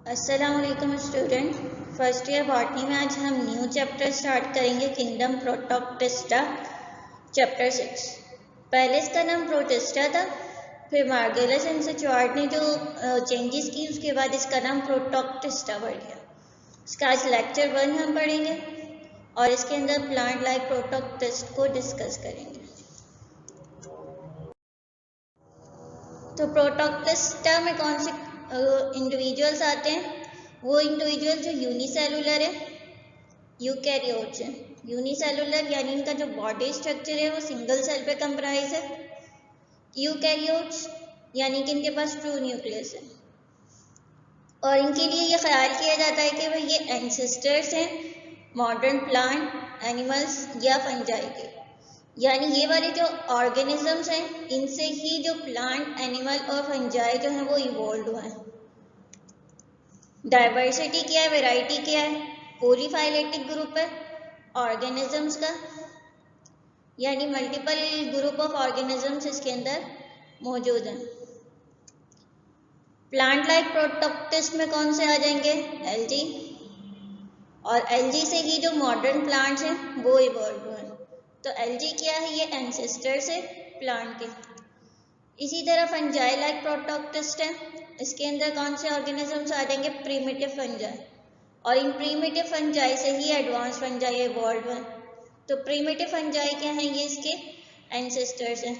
अस्सलाम वालेकुम student. First year botany में आज हम न्यू चैप्टर स्टार्ट करेंगे, किंगडम प्रोटोक्टिस्टा चैप्टर 6। पहले इसका नाम प्रोटिस्टा था, फिर मार्गेलस एंड स्चुआर्ट ने जो चेंजेस की उसके बाद इसका नाम प्रोटोक्टिस्टा बढ़ गया। इसका आज लेक्चर 1 हम पढ़ेंगे और इसके अंदर प्लांट लाइक प्रोटोक्टिस्ट को डिस्कस करेंगे। तो प्रोटोक्टिस्टा में कौन से इंडिविजुअल्स आते हैं? वो इंडिविजुअल जो यूनिसेलुलर है, यूकैरियोट्स हैं। यूनिसेलुलर यानी इनका जो बॉडी स्ट्रक्चर है वो सिंगल सेल पे कंप्राइज है। यूकैरियोट्स यानी कि इनके पास ट्रू न्यूक्लियस है और इनके लिए ये ख्याल किया जाता है कि भाई ये एंसेस्टर्स हैं मॉडर्न प्लांट, एनिमल्स या फंजाई के। यानी ये वाले जो ऑर्गेनिजम्स हैं इनसे ही जो प्लांट, एनिमल और फंजाई जो हैं वो इवॉल्व हुए हैं। डाइवर्सिटी क्या है, वैरायटी क्या है? पॉलीफाइलेटिक ग्रुप है ऑर्गेनिजम्स का, यानी मल्टीपल ग्रुप ऑफ ऑर्गेनिजम्स इसके अंदर मौजूद हैं। प्लांट लाइक प्रोटोक्टिस्ट में कौन से आ जाएंगे? एल्गी, और एल्गी से ही जो मॉडर्न प्लांट्स हैं वो इवॉल्व हुए हैं। तो एल्गी क्या है? ये एंसेस्टर्स है प्लांट के। इसी तरह फंजाई लाइक प्रोटोक्टिस्ट है, इसके अंदर कौन से ऑर्गेनिजम्स आ जाएंगे? प्रीमिटिव फंजाई, और इन प्रीमिटिव फंजाई से ही एडवांस फंजाई इवॉल्व हैं। तो प्रीमिटिव फंजाई क्या हैं? ये इसके एंसेस्टर्स हैं।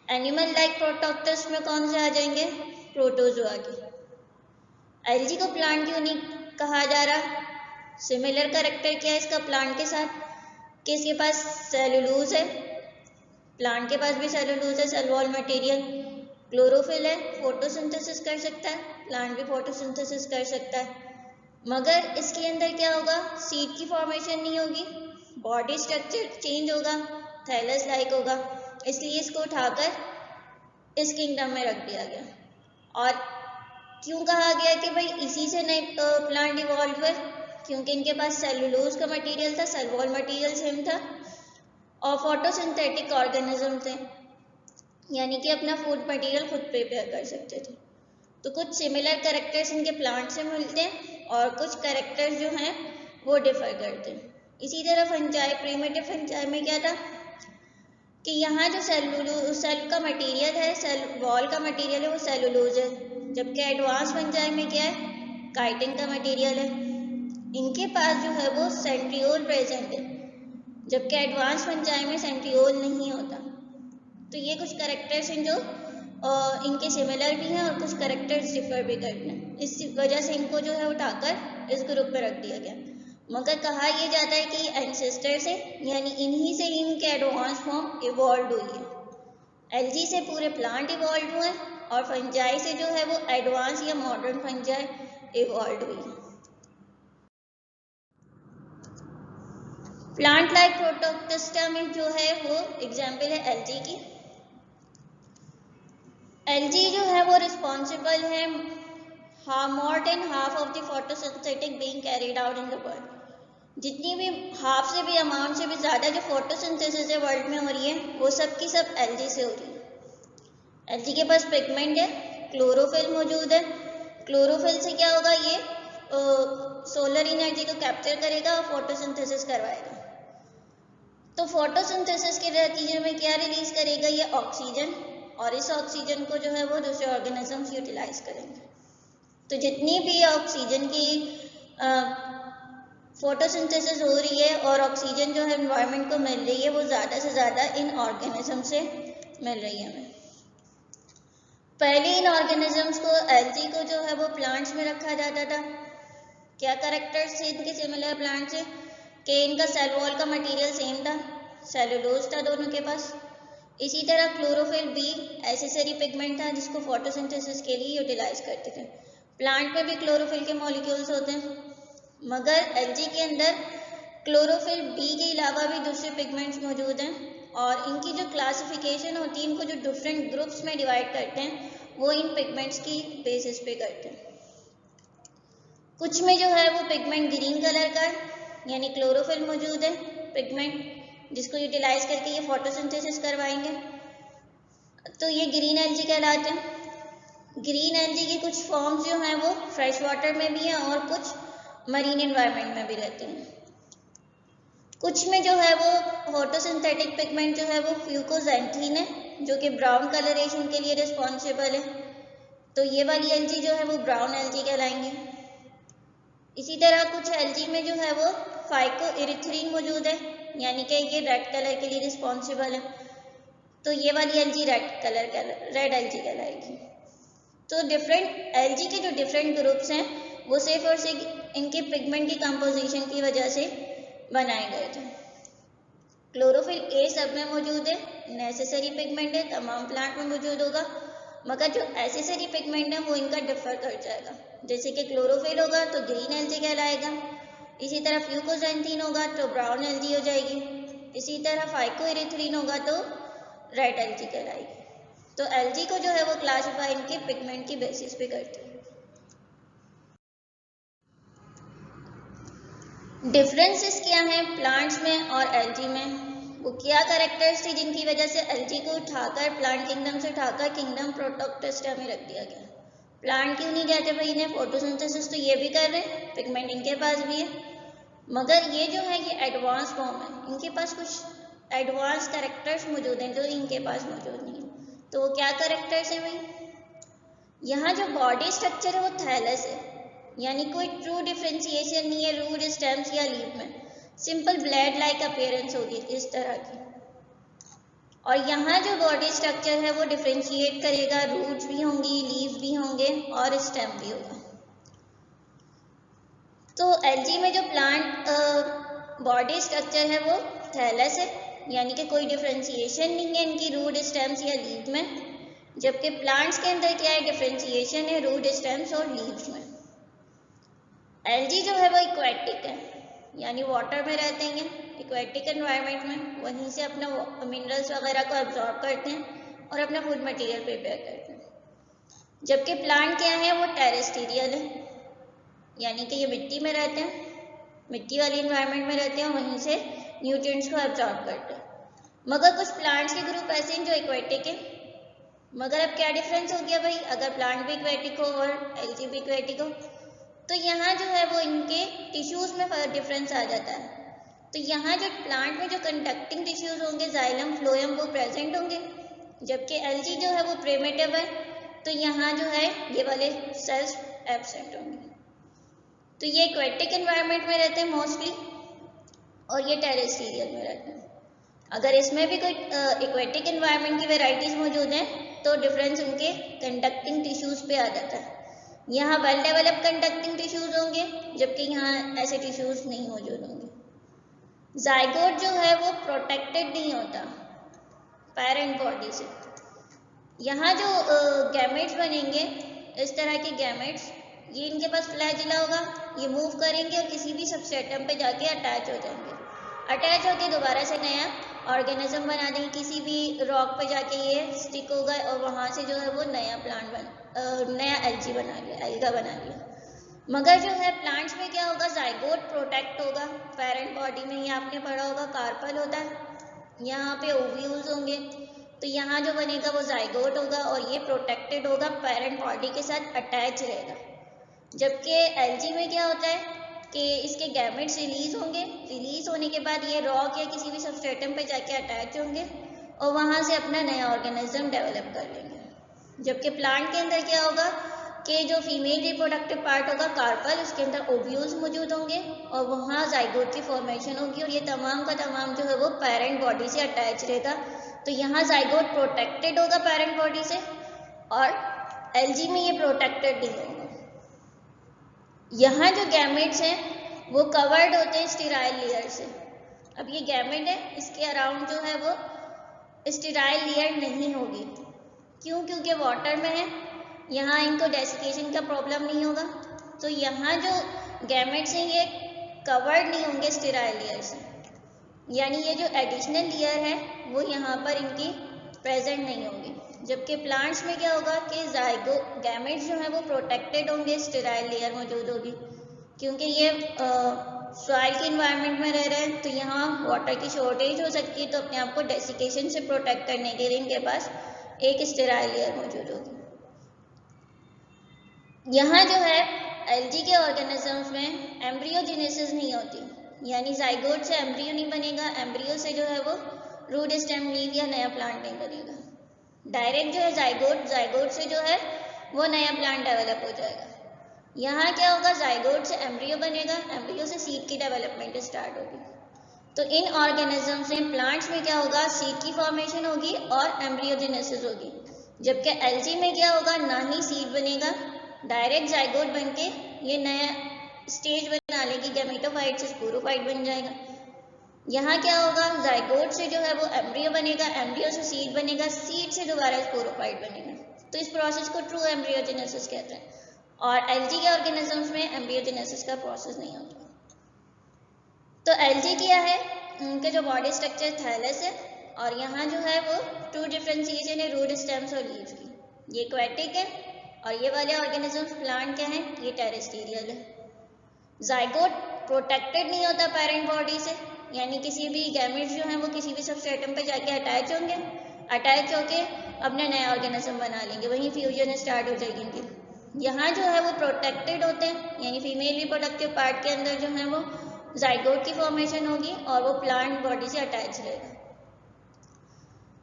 एनिमल लाइक प्रोटोक्टिस्ट में कौन से आ जाएंगे? प्रोटोजोआ की। एल्गी को प्लांट क्यों नहीं कहा जा रहा? सिमिलर कैरेक्टर क्या है इसका प्लांट के साथ कि इसके पास सेलुलोज है, प्लांट के पास भी सेलुलोज है, सेल वॉल मटेरियल। क्लोरोफिल है, फोटोसिंथेसिस कर सकता है, प्लांट भी फोटोसिंथेसिस कर सकता है। मगर इसके अंदर क्या होगा? सीड की फॉर्मेशन नहीं होगी, बॉडी स्ट्रक्चर चेंज होगा, थैलस लाइक होगा। इसलिए इसको उठाकर इस किंगडम में रख दिया गया। और क्यों कहा गया कि भाई इसी से नए प्लांट इवॉल्व हुए? क्योंकि इनके पास सेलुलोज का मटेरियल था, सेल वॉल मटेरियल सेम था, और फोटोसिंथेटिक ऑर्गेनिज्म थे, यानी कि अपना फूड मटेरियल खुद प्रिपेयर कर सकते थे। तो कुछ सिमिलर कैरेक्टर्स इनके प्लांट से मिलते हैं और कुछ कैरेक्टर्स जो हैं वो डिफर करते हैं। इसी तरह फंजाई, प्रीमिटिव फंजाई में क्या था कि यहाँ जो सेल का मटेरियल है, सेल वॉल का मटेरियल है वो सेलुलोज है, जबकि एडवांस फंजाई में क्या है? काइटिन का मटेरियल है। इनके पास जो है वो सेंट्रियोल प्रेजेंट है, जबकि एडवांस फंजाई में सेंट्रियोल नहीं होता। तो ये कुछ कैरेक्टर्स हैं जो इनके सिमिलर भी हैं और कुछ कैरेक्टर्स डिफर भी करते हैं। इस वजह से इनको जो है उठाकर इस ग्रुप में रख दिया गया। मगर कहा यह जाता है कि एंसेस्टर से, यानी इन्हीं से इनके एडवांस फॉर्म इवॉल्व हुई है। एल्गी से पूरे प्लांट इवॉल्व हुए और फंजाई से जो है वो एडवांस या मॉडर्न फंजाई इवॉल्व हुई है। प्लांट लाइक प्रोटोक्टिस्टा में जो है वो एग्जाम्पल है एल्गी की। एल्गी जो है वो रिस्पॉन्सिबल है more than half of the photosynthetic being carried out in the world. जितनी भी हाफ से भी अमाउंट से भी ज़्यादा जो फोटोसिंथेसिस है वर्ल्ड में हो रही है वो सब की सब एल्गी से हो रही है। एल्गी के पास पिगमेंट है, क्लोरोफिल मौजूद है। क्लोरोफिल से क्या होगा? ये सोलर एनर्जी को कैप्चर करेगा और फोटोसिंथेसिस करवाएगा। तो फोटोसिंथेसिस के नतीजे में क्या रिलीज करेगा? ये ऑक्सीजन, और इस ऑक्सीजन को जो है वो दूसरे ऑर्गेनिजम्स यूटिलाइज करेंगे। तो जितनी भी ऑक्सीजन की फोटोसिंथेसिस हो रही है और ऑक्सीजन जो है एनवायरनमेंट को मिल रही है वो ज़्यादा से ज़्यादा इन ऑर्गेनिज्म से मिल रही है हमें। पहले इन ऑर्गेनिजम्स को, एल्गी को जो है वो प्लांट्स में रखा जाता था। क्या कैरेक्टर्स थे इनके सिमिलर प्लांट से? कि इनका सेल वॉल का मटेरियल सेम था, सेलुलोज था दोनों के पास। इसी तरह क्लोरोफिल भी एसेसरी पिगमेंट था जिसको फोटोसिंथेसिस के लिए यूटिलाइज करते थे। प्लांट में भी क्लोरोफिल के मॉलिक्यूल्स होते हैं, मगर एल्गी के अंदर क्लोरोफिल बी के अलावा भी दूसरे पिगमेंट्स मौजूद हैं, और इनकी जो क्लासिफिकेशन होती है, इनको जो डिफरेंट ग्रुप्स में डिवाइड करते हैं वो इन पिगमेंट्स की बेसिस पे करते हैं। कुछ में जो है वो पिगमेंट ग्रीन कलर का है, यानी क्लोरोफिल मौजूद है पिगमेंट जिसको यूटिलाइज करके ये फोटोसिंथेसिस करवाएंगे, तो ये ग्रीन एल्गी कहलाते हैं। ग्रीन एल्गी की कुछ फॉर्म्स जो हैं वो फ्रेश वाटर में भी हैं और कुछ मरीन एनवायरनमेंट में भी रहती हैं। कुछ में जो है वो फोटोसिंथेटिक पिगमेंट जो है वो फ्यूकोजेंथीन है, जो कि ब्राउन कलरेशन के लिए रिस्पॉन्सिबल है। तो ये वाली एल्गी जो है वो ब्राउन एल्गी कहलाएंगी। इसी तरह कुछ एल्गी में जो है वो फाइकोइरिथ्रीन मौजूद है, यानी कि ये रेड कलर के लिए रिस्पॉन्सिबल है। तो ये वाली एल्गी रेड एल्गी कहलाएगी। तो डिफरेंट एल्गी के जो डिफरेंट ग्रुप्स हैं वो सिर्फ और सिर्फ इनके पिगमेंट की कंपोजिशन की वजह से बनाए गए थे। क्लोरोफिल ए सब में मौजूद है, नेसेसरी पिगमेंट है, तमाम प्लांट में मौजूद होगा, मगर जो एसेसरी पिगमेंट है वो इनका डिफर कर जाएगा। जैसे कि क्लोरोफिल होगा तो ग्रीन एल्गी कहलाएगा, इसी तरह फ्यूकोजेंथीन होगा तो ब्राउन एल्गी हो जाएगी, इसी तरह फाइकोइरिथ्रीन होगा तो रेड एल्गी कहलाएगी। तो एल्गी को जो है वो क्लासिफाई इनके पिगमेंट की बेसिस पे करते हैं। डिफरेंसेस क्या हैं प्लांट्स में और एल्गी में? वो क्या कैरेक्टर्स थी जिनकी वजह से एल्गी को उठाकर प्लांट किंगडम से उठाकर किंगडम प्रोटोक्टेस्टा में रख दिया गया? प्लांट क्यों नहीं कहते भाई इन्हें? फोटोसिंथेसिस तो ये भी कर रहे हैं, पिगमेंट इनके पास भी है, मगर ये जो है ये एडवांस फॉर्म है, इनके पास कुछ एडवांस कैरेक्टर्स मौजूद हैं जो इनके पास मौजूद नहीं है। तो वो क्या कैरेक्टर्स हैं भाई? यहाँ जो बॉडी स्ट्रक्चर है वो थैलस है, यानी कोई ट्रू डिफ्रेंशिएशन नहीं है रूट, स्टेम्स या लीफ में, सिंपल ब्लेड लाइक अपीयरेंस होगी इस तरह की। और यहाँ जो बॉडी स्ट्रक्चर है वो डिफ्रेंशिएट करेगा, रूट्स भी होंगी, लीव्स भी होंगे और स्टेम भी होगा। तो एल्गी में जो प्लांट बॉडी स्ट्रक्चर है वो थैलस है, यानी कि कोई डिफ्रेंशिएशन नहीं है इनकी रूट, स्टेम्स या लीव में, जबकि प्लांट्स के अंदर क्या है? डिफ्रेंशिएशन है रूट, स्टेम्स और लीव्स में। एल्गी जो है वो इक्वेटिक है, यानी वाटर में रहते हैं, इक्वेटिक एनवायरनमेंट में, वहीं से अपना मिनरल्स वगैरह को एब्जॉर्ब करते हैं और अपना फूड मटेरियल प्रिपेयर करते हैं। जबकि प्लांट क्या है? वो टेरेस्ट्रियल है, यानी कि ये मिट्टी में रहते हैं, मिट्टी वाली एनवायरनमेंट में रहते हैं और वहीं से न्यूट्रिएंट्स को एब्जॉर्ब करते हैं। मगर कुछ प्लांट्स के ग्रुप ऐसे हैं जो इक्वेटिक है। मगर अब क्या डिफरेंस हो गया भाई? अगर प्लांट भी इक्वेटिक हो और एल्गी भी इक्वेटिक हो तो यहाँ जो है वो इनके टिश्यूज में डिफरेंस आ जाता है। तो यहाँ जो प्लांट में जो कंडक्टिंग टिश्यूज होंगे, जाइलम फ्लोएम, वो प्रेजेंट होंगे, जबकि एल्गी जो है वो प्रिमिटिव है, तो यहाँ जो है ये वाले सेल्स एब्सेंट होंगे। तो ये एक्वेटिक एनवायरनमेंट में रहते हैं मोस्टली और ये टेरेस्ट्रियल में रहते हैं। अगर इसमें भी कोई एक्वेटिक एनवायरनमेंट की वेराइटीज मौजूद हैं तो डिफरेंस उनके कंडक्टिंग टिश्यूज पे आ जाता है। यहाँ वेल डेवलप कंडक्टिंग टिश्यूज होंगे, जबकि यहाँ ऐसे टिश्यूज नहीं मौजूद होंगे। जाइगोट जो है वो प्रोटेक्टेड नहीं होता पेरेंट बॉडी से। यहाँ जो गैमेट्स बनेंगे, इस तरह के गैमेट्स, ये इनके पास फ्लैजिला होगा, ये मूव करेंगे और किसी भी सबस्ट्रेटम पे जाके अटैच हो जाएंगे, अटैच होके दोबारा से नया ऑर्गेनिज्म बना देंगे, किसी भी रॉक पे जाके ये स्टिक होगा और वहाँ से जो है वो नया नया एल्गी बना लिया, एल्गा बना लिया। मगर जो है प्लांट्स में क्या होगा? जाइगोट प्रोटेक्ट होगा पेरेंट बॉडी में, ये आपने पढ़ा होगा कार्पल होता है, यहाँ पे ओव्यूल्स होंगे, तो यहाँ जो बनेगा वो जाइगोट होगा और ये प्रोटेक्टेड होगा, पेरेंट बॉडी के साथ अटैच रहेगा। जबकि एल्गी में क्या होता है कि इसके गैमेट्स रिलीज होंगे, रिलीज होने के बाद ये रॉक या किसी भी सबस्ट्रेटम पे जाके अटैच होंगे और वहाँ से अपना नया ऑर्गेनिज्म डेवलप कर लेंगे। जबकि प्लांट के अंदर क्या होगा कि जो फीमेल रिप्रोडक्टिव पार्ट होगा कार्पल, उसके अंदर ओव्यूल्स मौजूद होंगे और वहाँ जाइगोट की फॉर्मेशन होगी और ये तमाम का तमाम जो है वो पेरेंट बॉडी से अटैच रहेगा। तो यहाँ जाइगोट प्रोटेक्टेड होगा पेरेंट बॉडी से और एल्गी में ये प्रोटेक्टेड नहीं होगा। यहाँ जो गैमेट्स हैं वो कवर्ड होते हैं स्टेराइल लेयर से। अब ये गैमेट है, इसके अराउंड जो है वो स्टेराइल लेयर नहीं होगी। क्यों? क्योंकि वाटर में है, यहाँ इनको डेसिकेशन का प्रॉब्लम नहीं होगा, तो यहाँ जो गैमेट्स हैं ये कवर्ड नहीं होंगे स्टेराइल लेयर से, यानी ये जो एडिशनल लेयर है वो यहाँ पर इनकी प्रेजेंट नहीं होगी। जबकि प्लांट्स में क्या होगा कि गैमेट्स जो हैं वो प्रोटेक्टेड होंगे, स्टेराइल लेयर मौजूद होगी, क्योंकि ये सॉइल के इन्वायरमेंट में रह रहे हैं, तो यहाँ वाटर की शॉर्टेज हो सकती है, तो अपने आप को डेसिकेशन से प्रोटेक्ट करने के लिए इनके पास एक स्टेराइल लेयर मौजूद होगी। यहाँ जो है एल्गी के ऑर्गेनिजम्स में एम्ब्रियोजेनेसिस नहीं होती, यानी जाइगोट से एम्ब्रियो नहीं बनेगा, एम्ब्रियो से जो है वो रूट स्टेम लीव या नया प्लांट नहीं बनेगा। डायरेक्ट जो है जाइगोट, जाइगोट से जो है वो नया प्लांट डेवलप हो जाएगा। यहाँ क्या होगा, जाइगोट से एम्ब्रियो बनेगा, एम्ब्रियो से सीड की डेवलपमेंट स्टार्ट होगी। तो इन ऑर्गेनिजम्स में, प्लांट्स में क्या होगा, सीड की फॉर्मेशन होगी और एम्ब्रियोजेनेसिस होगी। जबकि एल्गी में क्या होगा, ना ही सीड बनेगा, डायरेक्ट जाइगोट बनके ये नया स्टेज बना लेगी, गैमेटोफाइट से स्पोरोफाइट बन जाएगा। यहाँ क्या होगा, जाइगोट से जो है वो एम्ब्रियो बनेगा, एम्ब्रियो से सीड बनेगा, सीड से दोबारा स्पोरोफाइट बनेगा। तो इस प्रोसेस को ट्रू एम्ब्रियोजेनेसिस कहते हैं। और एल्गी के ऑर्गेनिजम्स में एम्ब्रियोजेनेसिस का प्रोसेस नहीं होता। तो एल्गी क्या है, उनके जो बॉडी स्ट्रक्चर थैलस है, और यहाँ जो है वो टू डिफ्रेंशिएशन है रूट स्टेम्स और लीव्स की। ये एक्वेटिक है और ये वाले ऑर्गेनिजम्स प्लांट क्या है, ये टेरेस्टेरियल है। जाइगोट प्रोटेक्टेड नहीं होता पेरेंट बॉडी से, यानी किसी भी गैमेट्स जो हैं वो किसी भी सबस्ट्रेटम पे जाके अटैच होंगे, अटैच होके अपने नए ऑर्गेनिज्म बना लेंगे, वहीं फ्यूजन स्टार्ट हो जाएगी इनकी। यहाँ जो है वो प्रोटेक्टेड होते हैं, यानी फीमेल रिप्रोडक्टिव पार्ट के अंदर जो है वो जाइगोट की फॉर्मेशन होगी और वो प्लांट बॉडी से अटैच रहेगा।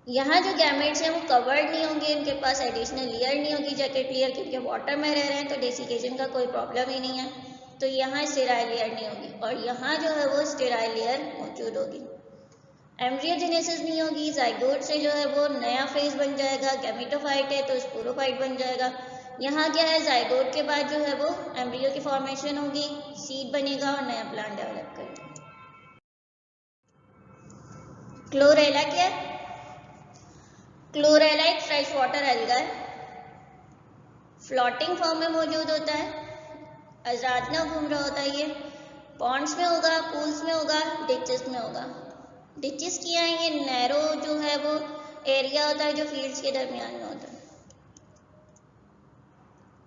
यहाँ जो गैमेट्स हैं वो कवर्ड नहीं होंगे, इनके पास एडिशनल लेयर नहीं होगी, जैकेट लेयर, क्योंकि वाटर में रह रहे हैं तो डेसिकेशन का कोई प्रॉब्लम ही नहीं है। तो यहाँ स्टेराइल लेयर नहीं होगी और यहाँ जो है वो स्टेराइल लेयर मौजूद होगी। एम्ब्रियोजेनेसिस नहीं होगी, जाइगोट से जो है वो नया फेज बन जाएगा, गैमेटोफाइट है तो स्पोरोफाइट बन जाएगा। यहाँ क्या है, जाइगोट के बाद जो है वो एम्ब्रियो की फॉर्मेशन होगी, सीड बनेगा और नया प्लांट डेवलप करेगा। क्लोरेला क्या है, क्लोरेला एक फ्रेश वाटर एल्गा है, फ्लोटिंग फॉर्म में मौजूद होता है, आजाद ना घूम रहा होता है, ये पॉन्ड्स में होगा, पूल्स में होगा, डिचेस में होगा। डिचेस क्या है, ये नैरो जो है वो एरिया होता है जो फील्ड्स के दरमियान में होता है।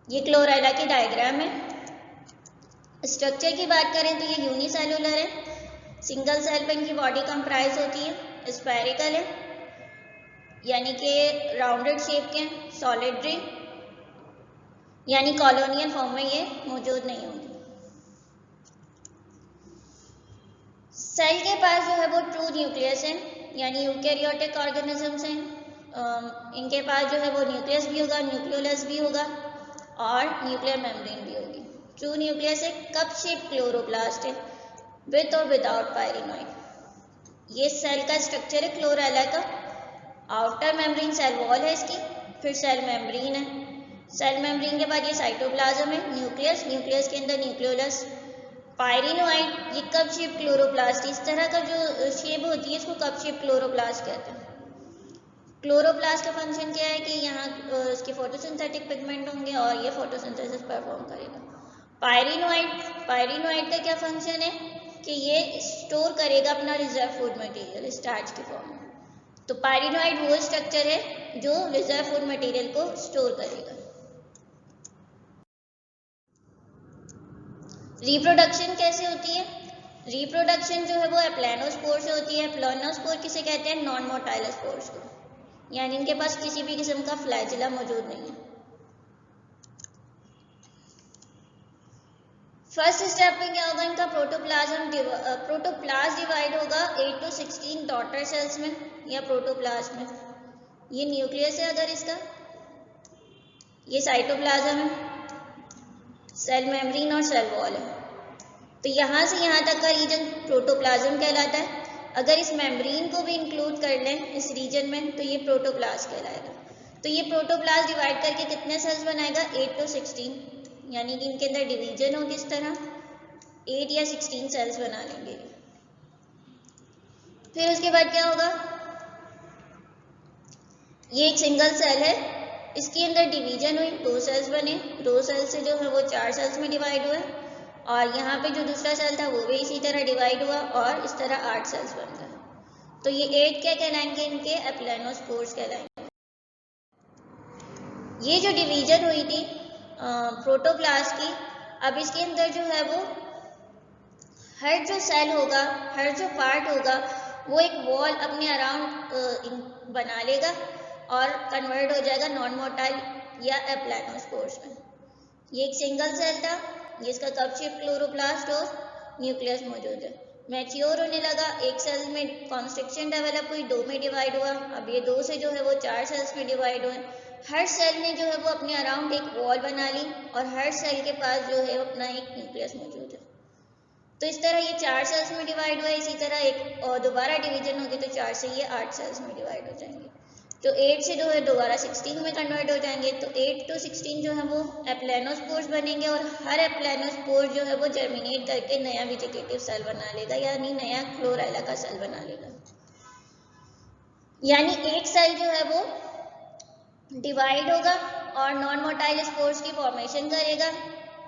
ये क्लोरेला की डायग्राम है। स्ट्रक्चर की बात करें तो ये यूनिसेलुलर है, सिंगल सेल पे इनकी बॉडी कंप्राइज होती है, स्फेरिकल है, यानी कि राउंडेड शेप के, सॉलिडरी, यानी कॉलोनियल फॉर्म में ये मौजूद नहीं होंगे। सेल के पास जो है वो ट्रू न्यूक्लियस है, यानी यूकैरियोटिक ऑर्गेनिजम्स हैं, इनके पास जो है वो न्यूक्लियस भी होगा, न्यूक्लियोलस भी होगा और न्यूक्लियर मेम्ब्रेन भी होगी। ट्रू न्यूक्लियस एक कप शेप क्लोरोप्लास्ट है, विद और विदाउट पायरिनॉइड। ये सेल का स्ट्रक्चर है क्लोरेला का। आउटर मेम्ब्रेन सेल वॉल है इसकी, फिर सेल मेम्ब्रेन है, सेल मेम्ब्रेन के बाद ये साइटोप्लाज्म है, न्यूक्लियस, न्यूक्लियस के अंदर न्यूक्लियोलस, पायरिनोइड, ये कप शेप क्लोरोप्लास्ट, इस तरह का जो शेप होती है इसको कप शेप क्लोरोप्लास्ट कहते हैं। क्लोरोप्लास्ट का फंक्शन क्या है कि यहाँ इसके फोटोसिंथेटिक पिगमेंट होंगे और ये फोटोसिंथेसिस परफॉर्म करेगा। पायरिनोइड, पायरिनोइड का क्या फंक्शन है कि ये स्टोर करेगा अपना रिजर्व फूड मटेरियल स्टार्च के फॉर्म में। तो पायरिनोइड वो स्ट्रक्चर है जो रिजर्व फूड मटेरियल को स्टोर करेगा। रिप्रोडक्शन कैसे होती है, रिप्रोडक्शन जो है वो एप्लानोस्पोर से होती है। एप्लानोस्पोर किसे कहते हैं, नॉन मोटाइल स्पोर्स को, यानी इनके पास किसी भी किस्म का फ्लैजिला मौजूद नहीं है। फर्स्ट स्टेप में क्या होगा, इनका प्रोटोप्लाज्म डिवाइड होगा 8 to 16 डॉटर सेल्स में या प्रोटोप्लाज्म में। ये न्यूक्लियस है अगर इसका, ये साइटोप्लाज्म है, सेल मेम्ब्रेन और सेल वॉल है। तो यहाँ से यहाँ तक का रीजन प्रोटोप्लाज्म कहलाता है। अगर इस मेम्ब्रेन को भी इंक्लूड कर लें इस रीजन में तो ये प्रोटोप्लास्ट कहलाएगा। तो ये प्रोटोप्लास्ट डिवाइड करके कितने सेल्स बनाएगा, 8 to 16, यानी कि इनके अंदर डिवीजन होगी इस तरह, 8 या 16 सेल्स बना लेंगे। फिर उसके बाद क्या होगा, ये एक सिंगल सेल है, इसके अंदर डिवीजन हुई, 2 सेल्स बने, 2 सेल्स से जो है वो 4 सेल्स में डिवाइड हुए और यहाँ पे जो दूसरा सेल था वो भी इसी तरह डिवाइड हुआ और इस तरह 8 सेल्स बन गए। तो ये 8 क्या कहलाएंगे, इनके एप्लानोस्पोर्स कहलाएंगे। ये जो डिवीजन हुई थी प्रोटोप्लास्ट की, अब इसके अंदर जो है वो हर जो सेल होगा, हर जो पार्ट होगा वो एक वॉल अपने अराउंड बना लेगा और कन्वर्ट हो जाएगा नॉन मोटाइल या एप्लानोस्पोर्स में। ये एक सिंगल सेल था, ये इसका कप शेप क्लोरोप्लास्ट और न्यूक्लियस मौजूद है। मैच्योर होने लगा, एक सेल में कॉन्स्ट्रिक्शन डेवलप हुई, 2 में डिवाइड हुआ। अब ये 2 से जो है वो 4 सेल्स में डिवाइड हुए। हर सेल ने जो है वो अपने अराउंड एक वॉल बना ली और हर सेल के पास जो है अपना एक न्यूक्लियस मौजूद है। तो इस तरह ये 4 सेल्स में डिवाइड हुआ। इसी तरह एक और दोबारा डिवीजन होगी तो 4 से ये 8 सेल्स में डिवाइड हो जाएंगे। तो 8 से जो है दोबारा 16 में कन्वर्ट हो जाएंगे। तो 8 to 16 जो है वो एप्लेनोस्पोर्स बनेंगे और हर एप्लेनोस्पोर जो है वो जर्मिनेट करके नया वेजिटेटिव सेल बना लेगा, यानी नया क्लोरेला का सेल बना लेगा। यानी एक सेल जो है वो डिवाइड होगा और नॉन मोटाइल स्पोर्स की फॉर्मेशन करेगा।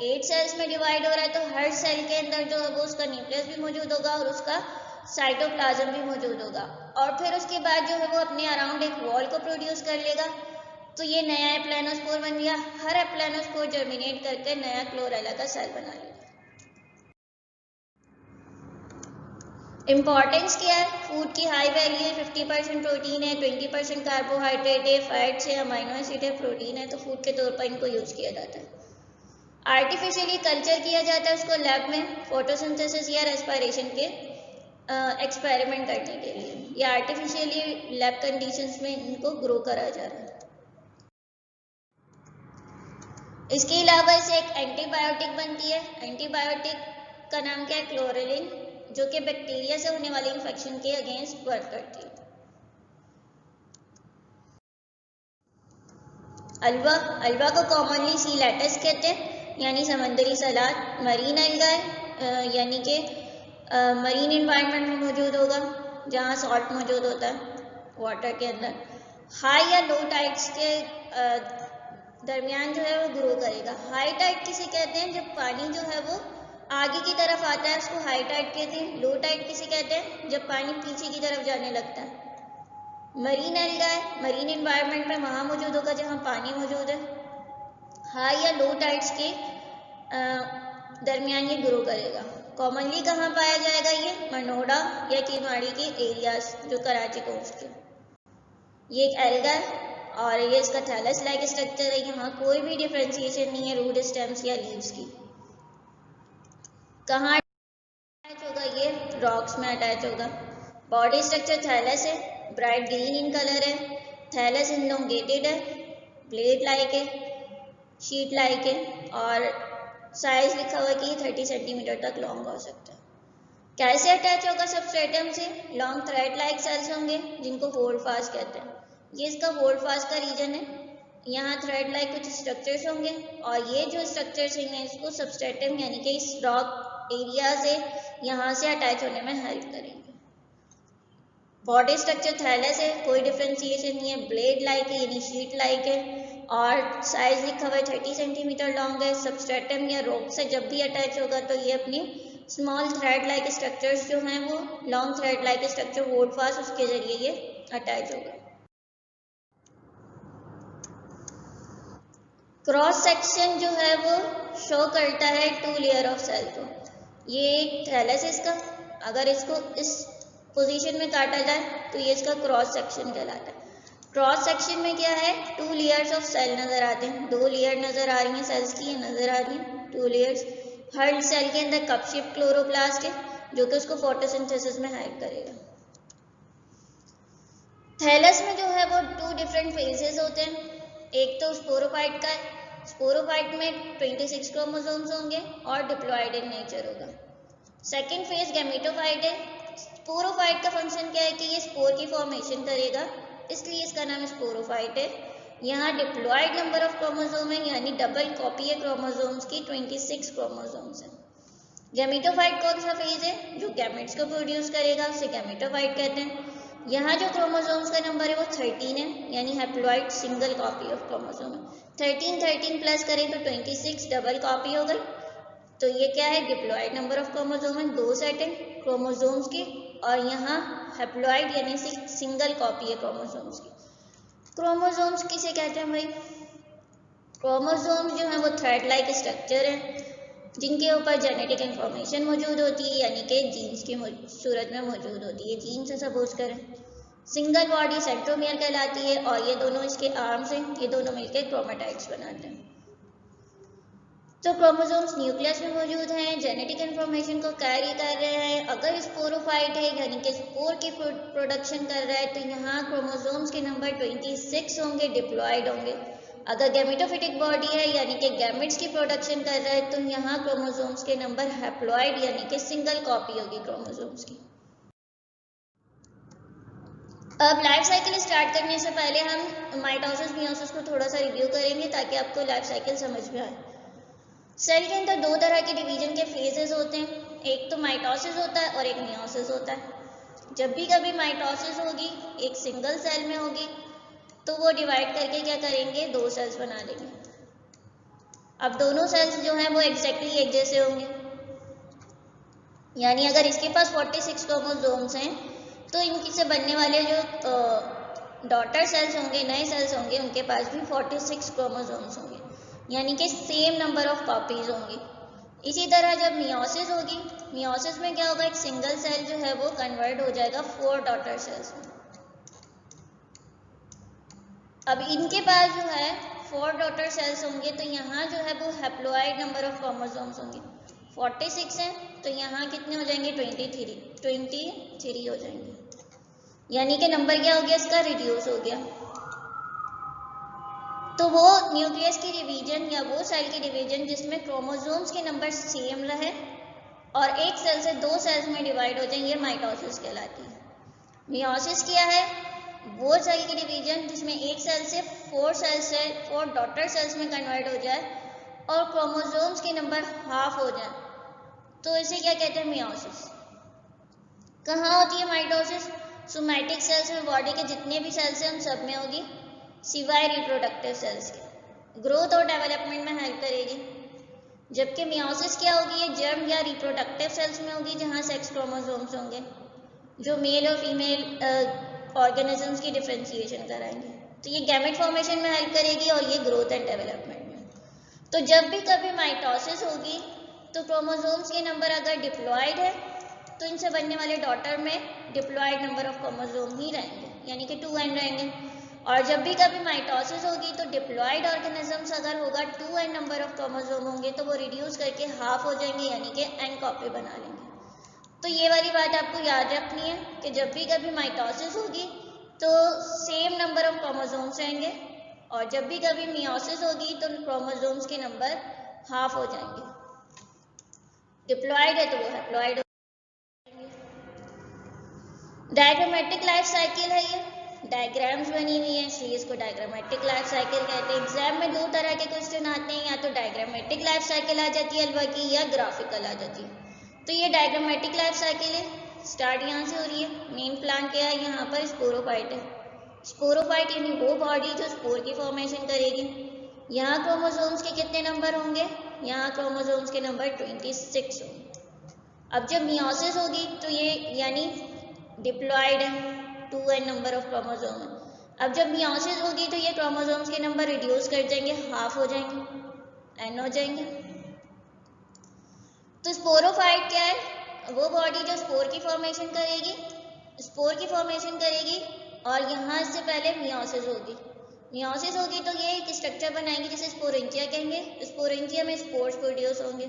8 सेल्स में डिवाइड हो रहा है तो हर सेल के अंदर जो है वो उसका न्यूक्लियस भी मौजूद होगा और उसका साइटोप्लाज्म भी मौजूद होगा और फिर उसके बाद जो है वो अपने अराउंड एक वॉल को प्रोड्यूस कर लेगा। तो ये नया एप्लेनोस्पोर बन गया। हर एप्लेनोस्पोर जर्मिनेट करके नया क्लोरेला का सेल बना लेगा। इंपॉर्टेंस क्या है? फूड की हाई वैल्यू है, 50% प्रोटीन है, 20% कार्बोहाइड्रेट है, फैट्स है, अमाइनो एसिड है, प्रोटीन है, तो फूड के तौर पर इनको यूज किया जाता है। आर्टिफिशियली कल्चर किया जाता है उसको लैब में फोटोसिंथेसिस या रेस्पिरेशन के एक्सपेरिमेंट करने के लिए, या आर्टिफिशियली लैब कंडीशंस में इनको ग्रो करा जा रहा है। इसके अलावा इसे एक एंटीबायोटिक बनती है। एंटीबायोटिक का नाम क्या है? क्लोरेलिन, जो कि बैक्टीरिया से होने वाले इन्फेक्शन के अगेंस्ट वर्क करती है। अल्वा को कॉमनली सी लेटस कहते हैं, यानी समंदरी सलाद। मरीन एल्गा है, यानी कि मरीन इन्वायरमेंट में मौजूद होगा जहाँ सॉल्ट मौजूद होता है वाटर के अंदर। हाई या लो टाइड्स के दरमियान जो है वो ग्रो करेगा। हाई टाइड किसे कहते हैं? जब पानी जो है वो आगे की तरफ आता है उसको हाई टाइड कहते हैं। लो टाइड किसे कहते हैं? जब पानी पीछे की तरफ जाने लगता है। मरीन एल्गा है, मरीन इन्वायरमेंट में वहाँ मौजूद होगा जहाँ पानी मौजूद है। हाई या लो टाइड्स के दरमियान ये ग्रो करेगा। कॉमनली कहाँ पाया जाएगा? ये मनोड़ा या किमाड़ी के एरियाज जो कराची कोस्ट के। ये एक एल्गा है और ये इसका थैलस लाइक स्ट्रक्चर है। यहाँ कोई भी डिफ्रेंशिएशन नहीं है रूट स्टेम्स या लीव्स की। कहाँ अटैच होगा? ये रॉक्स में अटैच होगा। बॉडी स्ट्रक्चर थैलस है, ब्राइट ग्रीन इन कलर है। थैलस इनलोंगेटेड है, ब्लेड लाइक है, शीट लाइक है और साइज लिखा हुआ है कि 30 सेंटीमीटर तक लॉन्ग हो सकता है। कैसे अटैच होगा सबस्ट्रेटम से? लॉन्ग थ्रेड लाइक सेल्स होंगे जिनको होल्ड फास्ट कहते हैं। ये इसका होल्ड फास्ट का रीजन है। यहाँ थ्रेड लाइक कुछ स्ट्रक्चर्स होंगे और ये जो स्ट्रक्चर्स हैं इसको सबस्ट्रेटम यानी कि इस रॉक एरिया से यहाँ से अटैच होने में हेल्प करेंगे। बॉडी स्ट्रक्चर थैलस है, कोई डिफ्रेंशिएशन नहीं है। ब्लेड लाइक है यानी शीट लाइक है और साइज लिखा हुआ है 30 सेंटीमीटर लॉन्ग है। सबस्ट्रेटम या रॉक से जब भी अटैच होगा तो ये अपनी स्मॉल थ्रेड लाइक स्ट्रक्चर्स जो हैं वो long thread like structure hold fast उसके जरिए ये अटैच होगा। क्रॉस सेक्शन जो है वो शो करता है 2 लेयर ऑफ सेल को। ये थैलस इसका, अगर इसको इस पोजीशन में काटा जाए तो ये इसका क्रॉस सेक्शन कहलाता है। क्रॉस सेक्शन में क्या है? 2 लेयर्स ऑफ सेल नजर आते हैं। 2 लेयर नजर आ रही हैं सेल्स की, ये नजर आ रही हैं 2 लेयर्स। हर सेल के अंदर कप शेप क्लोरोप्लास्ट है जो कि उसको फोटोसिंथेसिस में हेल्प करेगा। थैलस में जो है वो 2 डिफरेंट फेजेस होते हैं। एक तो स्पोरोफाइट का है। स्पोरोफाइट में 26 क्रोमोसोम्स होंगे और डिप्लॉयड इन नेचर होगा। सेकेंड फेज गैमेटोफाइट है। स्पोरोफाइट का फंक्शन क्या है कि ये स्पोर की फॉर्मेशन करेगा, इसलिए इसका नाम स्पोरोफाइट है। यहाँ डिप्लॉयड नंबर ऑफ क्रोमोसोम है यानी डबल कॉपी है क्रोमोसोम्स की, 26 क्रोमोसोम्स है। गैमेटोफाइट कौन सा फेज है? जो गैमेट्स को प्रोड्यूस करेगा उसे गैमेटोफाइट कहते हैं। यहाँ जो क्रोमोसोम्स का नंबर है वो 13 है यानी haploid single copy of chromosome है। 13 प्लस करें तो 26 डबल कॉपी हो गई। तो ये क्या है? डिप्लॉयड नंबर ऑफ क्रोमोसोम है, 2 सेट है क्रोमोसोम्स की और यहाँ हैप्लॉइड यानी सिंगल कॉपी है क्रोमोसोम्स की। क्रोमोसोम्स किसे कहते हैं भाई? क्रोमोसोम्स जो है वो थ्रेड लाइक स्ट्रक्चर है जिनके ऊपर जेनेटिक इंफॉर्मेशन मौजूद होती है यानी कि जीन्स की सूरत में मौजूद होती है। जीन्स से सपोज करें। सिंगल बॉडी सेंट्रोमियर कहलाती है और ये दोनों इसके आर्म्स हैं, ये दोनों मिलकर क्रोमेटाइड्स बनाते हैं। तो क्रोमोसोम्स न्यूक्लियस में मौजूद हैं, जेनेटिक इन्फॉर्मेशन को कैरी कर रहे हैं। अगर स्पोरोफाइट है यानी कि स्पोर की प्रोडक्शन कर रहा है तो यहाँ क्रोमोसोम्स के नंबर 26 होंगे, डिप्लॉयड होंगे। अगर गैमेटोफिटिक बॉडी है यानी कि गैमेट्स की प्रोडक्शन कर रहा है तो यहाँ क्रोमोसोम्स के नंबर हैप्लॉयड यानी कि सिंगल कॉपी होगी क्रोमोसोम्स की। अब लाइफ साइकिल स्टार्ट करने से पहले हम माइटोसिस मियोसिस को थोड़ा सा रिव्यू करेंगे ताकि आपको लाइफ साइकिल समझ में आए। सेल के अंदर दो तरह के डिवीजन के फेजेस होते हैं, एक तो माइटोसिस होता है और एक मियोसिस होता है। जब भी कभी माइटोसिस होगी एक सिंगल सेल में होगी तो वो डिवाइड करके क्या करेंगे, दो सेल्स बना देंगे। अब दोनों सेल्स जो हैं वो एग्जैक्टली एक जैसे होंगे, यानी अगर इसके पास 46 क्रोमोसोम्स हैं तो इनकी से बनने वाले जो डॉटर सेल्स होंगे, नए सेल्स होंगे, उनके पास भी 46 क्रोमोसोम्स होंगे, यानी कि सेम नंबर ऑफ कॉपीज होंगी। इसी तरह जब मियोसिस होगी, मियोसिस में क्या होगा, एक सिंगल सेल जो है वो कन्वर्ट हो जाएगा 4 डॉटर सेल्स में। अब इनके पास जो है 4 डॉटर सेल्स होंगे तो यहाँ जो है वो हैप्लॉइड नंबर ऑफ क्रोमोसोम्स होंगे। 46 हैं तो यहाँ कितने हो जाएंगे, 23 हो जाएंगे, यानी कि नंबर क्या हो गया, इसका रिड्यूस हो गया। तो वो न्यूक्लियस की डिवीजन या वो सेल की डिवीजन जिसमें क्रोमोसोम्स के नंबर सेम रहे और एक सेल से दो सेल्स में डिवाइड हो जाए, ये माइटोसिस कहलाती है। मियोसिस क्या है, वो सेल की डिवीजन जिसमें एक सेल से 4 डॉटर सेल्स में कन्वर्ट हो जाए और क्रोमोसोम्स के नंबर हाफ हो जाए, तो इसे क्या कहते हैं, मियोसिस। कहाँ होती है माइटोसिस, सोमैटिक सेल्स में, बॉडी के जितने भी सेल्स हैं उन सब में होगी सिवाय रिप्रोडक्टिव सेल्स के, ग्रोथ और डेवलपमेंट में हेल्प करेगी। जबकि मियोसिस क्या होगी, ये जर्म या रिप्रोडक्टिव सेल्स में होगी जहाँ सेक्स क्रोमोसोम्स होंगे जो मेल और फीमेल ऑर्गेनिजम्स की डिफरेंशिएशन कराएंगे। तो ये गैमेट फॉर्मेशन में हेल्प करेगी और ये ग्रोथ एंड डेवलपमेंट में। तो जब भी कभी माइटोसिस होगी तो क्रोमोसोम्स के नंबर अगर डिप्लॉयड है तो इनसे बनने वाले डॉटर में डिप्लॉयड नंबर ऑफ क्रोमोसोम ही रहेंगे, यानी कि 2n रहेंगे। और जब भी कभी माइटोसिस होगी तो डिप्लॉयड ऑर्गेनिजम्स अगर होगा 2n नंबर ऑफ क्रोमोसोम होंगे तो वो रिड्यूस करके हाफ हो जाएंगे, यानी कि n कॉपी बना लेंगे। तो ये वाली बात आपको याद रखनी है कि जब भी कभी माइटोसिस होगी तो सेम नंबर ऑफ क्रोमोसोम्स रहेंगे और जब भी कभी मियोसिस होगी तो क्रोमोसोम्स के नंबर हाफ हो जाएंगे। डिप्लॉयड है तो वो हैप्लॉयड हो जाएंगे। डायग्रामेटिक लाइफ साइकिल है, ये डायग्राम्स बनी हुई है इसलिए इसको डायग्रामेटिक लाइफ साइकिल कहते हैं। एग्जाम में दो तरह के क्वेश्चन आते हैं, या तो डायग्रामेटिक लाइफ साइकिल आ जाती है अलवा की, या ग्राफिकल आ जाती है। तो ये डायग्रामेटिक लाइफ साइकिल है, स्टार्ट यहाँ से हो रही है। मेन प्लांट क्या है, यहाँ पर स्पोरोफाइट है। स्पोरोफाइट यानी वो बॉडी जो स्पोर की फॉर्मेशन करेगी। यहाँ क्रोमोसोम्स के कितने नंबर होंगे, यहाँ क्रोमोसोम्स के नंबर 26 होंगे। अब जब मियोसिस होगी तो ये यानी डिप्लॉयड है, 2n नंबर ऑफ क्रोमोसोम है। अब जब मियोसिस होगी तो ये क्रोमोसोम्स के नंबर रिड्यूस कर जाएंगे, हाफ हो जाएंगे, n हो जाएंगे। तो स्पोरोफाइट क्या है, वो बॉडी जो स्पोर की फॉर्मेशन करेगी और यहाँ इससे पहले मियोसिस होगी तो ये एक स्ट्रक्चर बनाएंगे जिसे स्पोरेंजिया कहेंगे। स्पोरेंजिया में स्पोर्स प्रोड्यूस होंगे।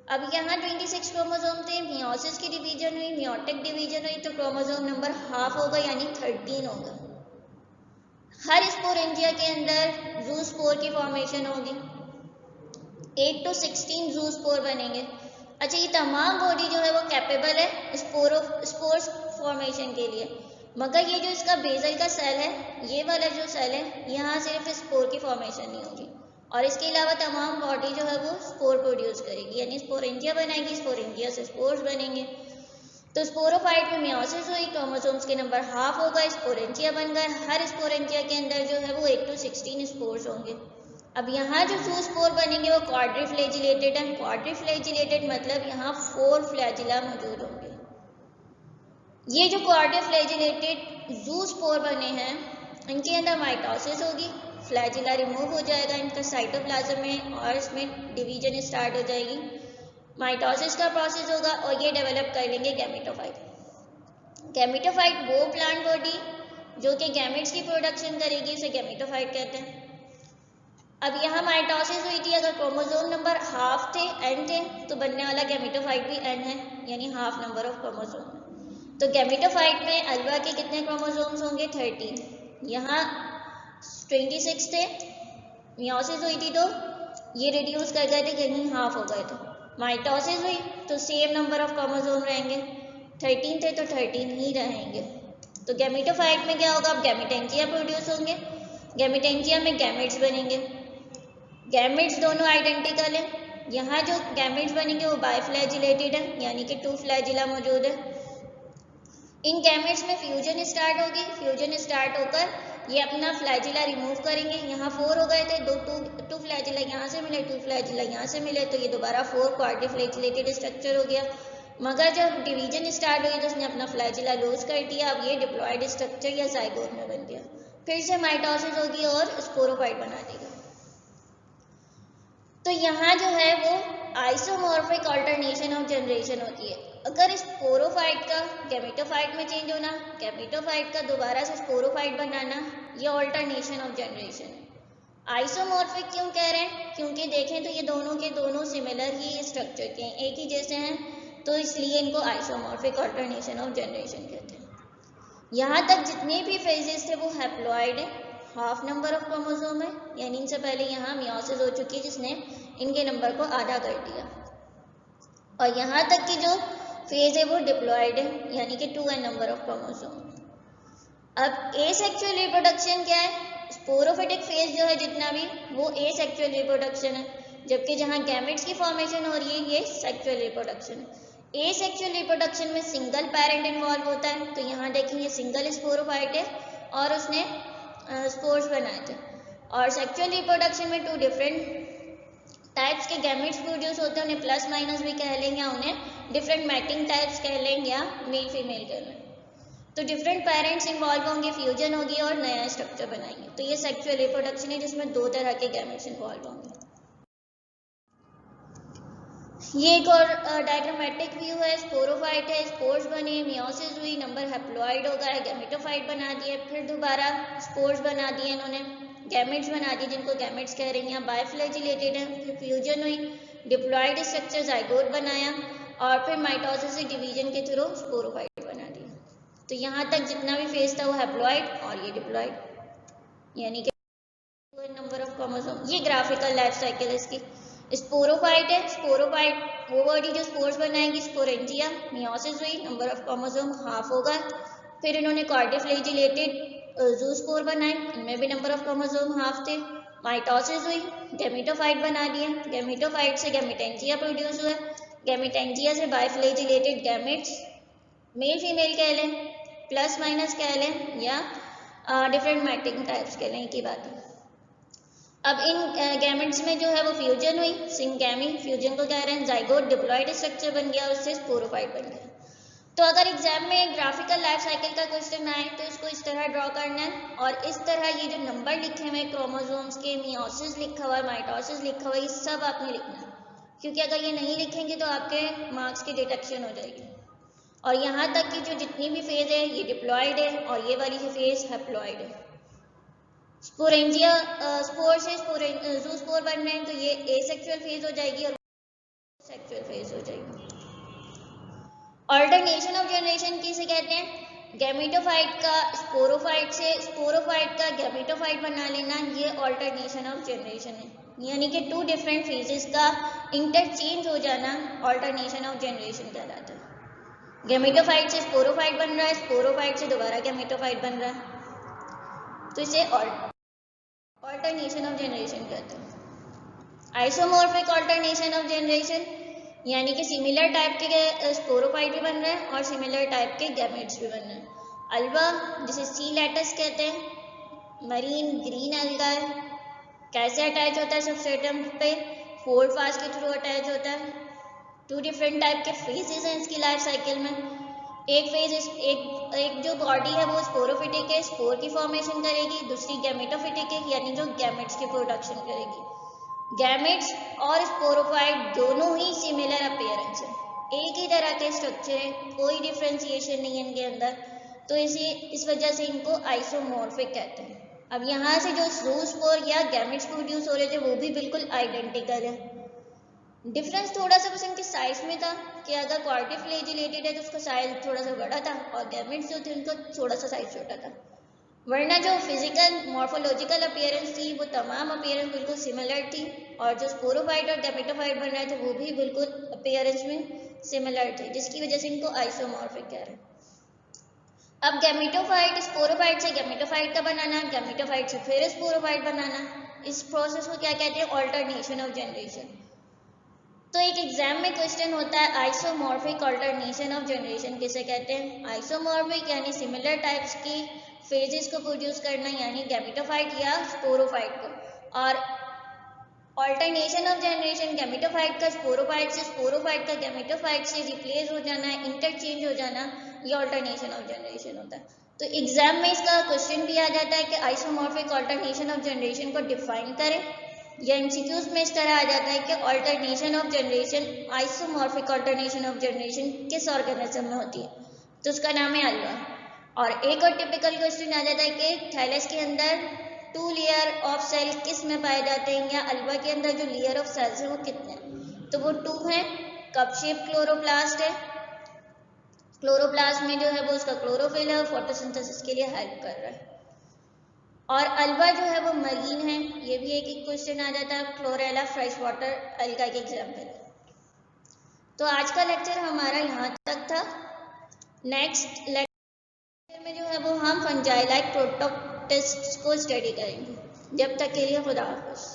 अब यहाँ 26 क्रोमोसोम थे, मियोसिस की डिवीजन हुई, मियोटिक डिवीजन हुई तो क्रोमोसोम नंबर हाफ होगा यानी 13 होगा। हर स्पोरेंजिया के अंदर जू स्पोर की फॉर्मेशन होगी, 8 to 16 जू स्पोर बनेंगे। अच्छा, ये तमाम बॉडी जो है वो कैपेबल है स्पोर्स फॉर्मेशन के लिए, मगर ये जो इसका बेसल का सेल है, ये वाला जो सेल है, यहाँ सिर्फ स्पोर की फॉर्मेशन नहीं होगी और इसके अलावा तमाम बॉडी जो है वो स्पोर प्रोड्यूस करेगी, यानी स्पोरेंजिया बनाएगी, स्पोरेंजिया से स्पोर्स बनेंगे। तो स्पोरोफाइट में मियोसिस हुई, क्रोमोसोम्स के नंबर हाफ हो गए, स्पोरेंजिया बन गए। हर स्पोरेंजिया के अंदर जो है वो 8 to 16 स्पोर्स होंगे। अब यहाँ जो जू स्पोर बनेंगे वो क्वाड्रिफ्लैजिलेटेड है। क्वाड्रिफ्लैजिलेटेड मतलब यहाँ 4 फ्लैजिला मौजूद होंगे। ये जो क्वाड्रिफ्लैजिलेटेड जू स्पोर बने हैं इनके अंदर माइटोसिस होगी, फ्लैजिला रिमूव हो जाएगा इनका साइटोप्लाज्म में और इसमें डिवीजन स्टार्ट हो जाएगी। माइटोसिस का प्रोसेस होगा और ये डेवलप कर लेंगे गैमेटोफाइट। गैमेटोफाइट वो प्लांट बॉडी जो कि गैमेट्स की प्रोडक्शन करेगी, उसे गैमेटोफाइट कहते हैं। अब यहाँ माइटोसिस हुई थी, अगर क्रोमोसोम नंबर हाफ थे, n थे, तो बनने वाला गैमेटोफाइट भी n है, यानी हाफ नंबर ऑफ क्रोमोसोम। तो गैमेटोफाइट में अल्वा के कितने क्रोमोसोम्स होंगे? 13। यहाँ 26 थे, मियोसिस हुई थी तो ये रिड्यूस कर गए थे, कहीं हाफ हो गए थे। माइटोसिस हुई तो सेम नंबर ऑफ क्रोमोसोम रहेंगे, 13 थे तो 13 ही रहेंगे। तो गैमेटोफाइट में क्या होगा? अब गैमेटेंजिया प्रोड्यूस होंगे, गैमेटेंजिया में गैमेट्स बनेंगे। गैमेट्स दोनों आइडेंटिकल है, यहाँ जो गैमेट्स बनेंगे वो बाइफ्लैजिलेटेड है, यानी कि 2 फ्लैजिला मौजूद है। इन गैमेट्स में फ्यूजन स्टार्ट होगी, फ्यूजन स्टार्ट होकर ये अपना फ्लैजिला रिमूव करेंगे। यहाँ 4 हो गए थे, टू फ्लैजिला यहाँ से मिले, 2 फ्लैजिला यहाँ से मिले, तो ये दोबारा 4 क्वाड्रिफ्लैजिलेटेड स्ट्रक्चर हो गया। मगर जब डिवीजन स्टार्ट हुई तो उसने अपना फ्लैजिला लूज कर दिया, अब ये डिप्लॉयड स्ट्रक्चर या जाइगोट में बन गया। फिर से माइटोसिस होगी और स्पोरोफाइट बना देगा। तो यहाँ जो है वो आइसोमॉर्फिक अल्टरनेशन ऑफ जनरेशन होती है। अगर स्पोरोफाइट का गैमेटोफाइट में चेंज होना, गैमेटोफाइट का दोबारा से स्पोरोफाइट बनाना, ये अल्टरनेशन ऑफ जनरेशन है। आइसोमॉर्फिक क्यों कह रहे हैं? क्योंकि देखें तो ये दोनों के दोनों सिमिलर ही स्ट्रक्चर के हैं, एक ही जैसे हैं, तो इसलिए इनको आइसोमॉर्फिक अल्टरनेशन ऑफ जनरेशन कहते हैं। यहाँ तक जितने भी फेजेस थे वो हैप्लॉइड है, हाफ नंबर ऑफ क्रोमोसोम है, यानी इनसे पहले यहाँ मियोसिस हो चुकी है जिसने इनके नंबर को आधा कर दिया। और यहाँ तक की जो फेज है वो डिप्लॉयड है, यानी कि 2n नंबर ऑफ क्रोमोसोम। अब एसेक्सुअल रिप्रोडक्शन क्या है? स्पोरोफिटिक फेज जो है जितना भी वो एसेक्सुअल रिप्रोडक्शन है, जबकि जहाँ गैमेट्स की फॉर्मेशन हो रही है ये सेक्सुअल रिप्रोडक्शन है। एसेक्सुअल रिप्रोडक्शन में सिंगल पेरेंट इन्वॉल्व होता है, तो यहाँ देखेंगे सिंगल स्पोरोफाइट है और उसने स्पोर्स बनाए थे। और सेक्सुअल रिप्रोडक्शन में 2 डिफरेंट टाइप्स के गैमेट्स प्रोड्यूस होते हैं, उन्हें प्लस माइनस भी कह लेंगे, उन्हें डिफरेंट मैटिंग टाइप्स कह लेंगे या मेल फीमेल कह लेंगे। तो डिफरेंट पेरेंट्स इन्वॉल्व होंगे, फ्यूजन होगी और नया स्ट्रक्चर बनाएंगे। तो ये सेक्सुअल रिप्रोडक्शन है जिसमें 2 तरह के गैमेट्स इन्वॉल्व होंगे। ये एक और डायग्रामेटिक व्यू है, स्पोरोफाइट है, स्पोर्स बने, मियोसिस हुई, नंबर हैप्लॉइड हो गया, गैमेटोफाइट बना दिए, फिर दोबारा स्पोर्स बना दिए इन्होंने, गैमेट्स बना दिए जिनको गैमेट्स कह रहे हैं, यहाँ बाइफ्लैजिलेटेड है, फिर फ्यूजन हुई, डिप्लॉयड स्ट्रक्चर जाइगोट बनाया और फिर माइटोसिस से डिवीजन के थ्रू स्पोरोफाइट बना दिया। तो यहाँ तक जितना भी फेज था वो हैप्लॉइड और ये डिप्लॉयड, यानी कि नंबर ऑफ क्रोमोसोम। ये ग्राफिकल लाइफ साइकिल है इसकी। स्पोरोफाइट है, स्पोरोफाइट वो बॉडी जो स्पोर्स बनाएगी, स्पोरेंजिया, मियोसिस हुई, नंबर ऑफ क्रोमोसोम हाफ होगा, फिर इन्होंने क्वाड्रिफ्लैजिलेटेड ज़ूस्पोर बनाए, इनमें भी नंबर ऑफ क्रोमोसोम हाफ थे। माइटोसिस हुई, गैमेटोफाइट बना दिए, गैमेटोफाइट से गैमेटेंजिया प्रोड्यूस हुआ, गैमेटेंजिया से बाइफ्लैजिलेटेड गैमेट्स, मेल फीमेल कह लें, प्लस माइनस कह लें या डिफरेंट मैटिंग टाइप्स कह लें, एक ही बात है। अब इन गैमेट्स में जो है वो फ्यूजन हुई, सिंगैमी, फ्यूजन को कह रहे हैं, जाइगोट, डिप्लॉयड स्ट्रक्चर बन गया, उससे स्पोरोफाइट बन गया। तो अगर एग्जाम में ग्राफिकल लाइफ साइकिल का क्वेश्चन आए तो इसको इस तरह ड्रॉ करना है, और इस तरह ये जो नंबर लिखे हुए क्रोमोसोम्स के, मियोसिस लिखा हुआ है, माइटोसिस लिखा हुआ है, ये सब आपने लिखना है, क्योंकि अगर ये नहीं लिखेंगे तो आपके मार्क्स की डिडक्शन हो जाएगी। और यहाँ तक कि जो जितनी भी फेज है ये डिप्लॉयड है और ये वाली जो फेज हैप्लॉयड है। स्पोरेंजिया स्पोर से ज़ूस्पोर बन रहे हैं तो ये एसेक्सुअल फेज हो जाएगी और सेक्सुअल फेज हो जाएगी। अल्टरनेशन ऑफ जनरेशन किसे कहते हैं? गैमेटोफाइट का स्पोरोफाइट से, स्पोरोफाइट का गैमेटोफाइट बना लेना, ये अल्टरनेशन ऑफ जनरेशन है, यानी कि 2 डिफरेंट फेजेस का इंटरचेंज हो जाना अल्टरनेशन ऑफ जनरेशन कहलाता है। गैमेटोफाइट से स्पोरोफाइट बन रहा है, स्पोरोफाइट से दोबारा गैमेटोफाइट बन रहा है, तो इसे अल्टरनेशन ऑफ जनरेशन कहते हैं। आइसोमॉर्फिक अल्टरनेशन ऑफ जनरेशन, यानी कि सिमिलर टाइप के स्पोरोफाइट भी बन रहे हैं और सिमिलर टाइप के गैमेट्स भी बन रहे हैं। अल्वा जिसे सी लैटस कहते हैं, मरीन ग्रीन अलगा है, कैसे अटैच होता है सबस्ट्रेटम पे? 4 फास के थ्रू अटैच होता है। 2 डिफरेंट टाइप के फेजेस हैं इसकी लाइफ साइकिल में। एक फेज एक जो बॉडी है वो स्पोरोफिटिक है, स्पोर की फॉर्मेशन करेगी, दूसरी गैमेटोफिटिक है, यानी जो गैमेट्स की प्रोडक्शन करेगी। गैमेट्स और स्पोरोफाइट दोनों ही सिमिलर अपीयरेंस है, एक ही तरह के स्ट्रक्चर है, कोई डिफ्रेंशिएशन नहीं है इनके अंदर, तो इस वजह से इनको आइसोमॉर्फिक कहते हैं। अब यहाँ से जो ज़ूस्पोर या गैमेट्स प्रोड्यूस हो रहे थे वो भी बिल्कुल आइडेंटिकल है। डिफरेंस थोड़ा सा बस इनके साइज में था कि अगर क्वाड्रिफ्लैजिलेटेड है तो उसका साइज थोड़ा सा बड़ा था और गैमेट्स जो थे उनका थोड़ा सा साइज छोटा था, वरना जो फिजिकल मॉर्फोलॉजिकल अपीयरेंस थी वो तमाम अपीयरेंस बिल्कुल सिमिलर थी, और जो स्पोरोफाइट और गैमेटोफाइट बन रहे थे वो भी बिल्कुल अपीयरेंस में सिमिलर थे, जिसकी वजह से इनको आइसोमॉर्फिक कह रहे हैं। अब गैमेटोफाइट स्पोरोफाइट से गैमेटोफाइट का बनाना, गैमेटोफाइट से फिर स्पोरोफाइट बनाना, इस प्रोसेस को क्या कहते हैं? Alternation of generation. तो एक एग्जाम में क्वेश्चन होता है आइसोमॉर्फिक ऑल्टरनेशन ऑफ जनरेशन किसे कहते हैं? आइसोमॉर्फिक यानी सिमिलर टाइप्स की फेजेस को प्रोड्यूस करना, यानी गैमेटोफाइट या स्पोरोफाइट को, और ऑल्टरनेशन ऑफ जनरेशन गैमेटोफाइट का स्पोरोफाइट से, स्पोरोफाइट का गैमेटोफाइट से रिप्लेस हो जाना, इंटरचेंज हो जाना, ये ऑल्टरनेशन ऑफ जनरेशन होता है। तो एग्जाम में इसका क्वेश्चन भी आ जाता है कि आइसोमॉर्फिक ऑल्टरनेशन ऑफ जनरेशन को डिफाइन करें, या एमसीक्यूज में इस तरह आ जाता है कि alternation of generation, isomorphic alternation of generation किस ऑर्गेनिज्म में होती है? तो उसका नाम है अल्वा। और एक और टिपिकल क्वेश्चन आ जाता है कि थैलस के अंदर 2 लेयर ऑफ सेल किस में पाए जाते हैं, या अल्वा के अंदर जो लेयर ऑफ सेल्स हैं वो कितने हैं? तो वो 2 हैं। कप शेप क्लोरोप्लास्ट है, क्लोरोप्लास्ट में जो है वो उसका क्लोरोफिल है, फोटोसिंथेसिस के लिए हेल्प कर रहा है। और अल्वा जो है वो मरीन है, ये भी एक क्वेश्चन आ जाता है, क्लोरेला फ्रेश वाटर अल्गा के एग्जाम्पल। तो आज का लेक्चर हमारा यहाँ तक था। नेक्स्ट लेक्चर में जो है वो हम फंजाई लाइक प्रोटोक्टिस्ट को स्टडी करेंगे। जब तक के लिए खुदा हाफिज़।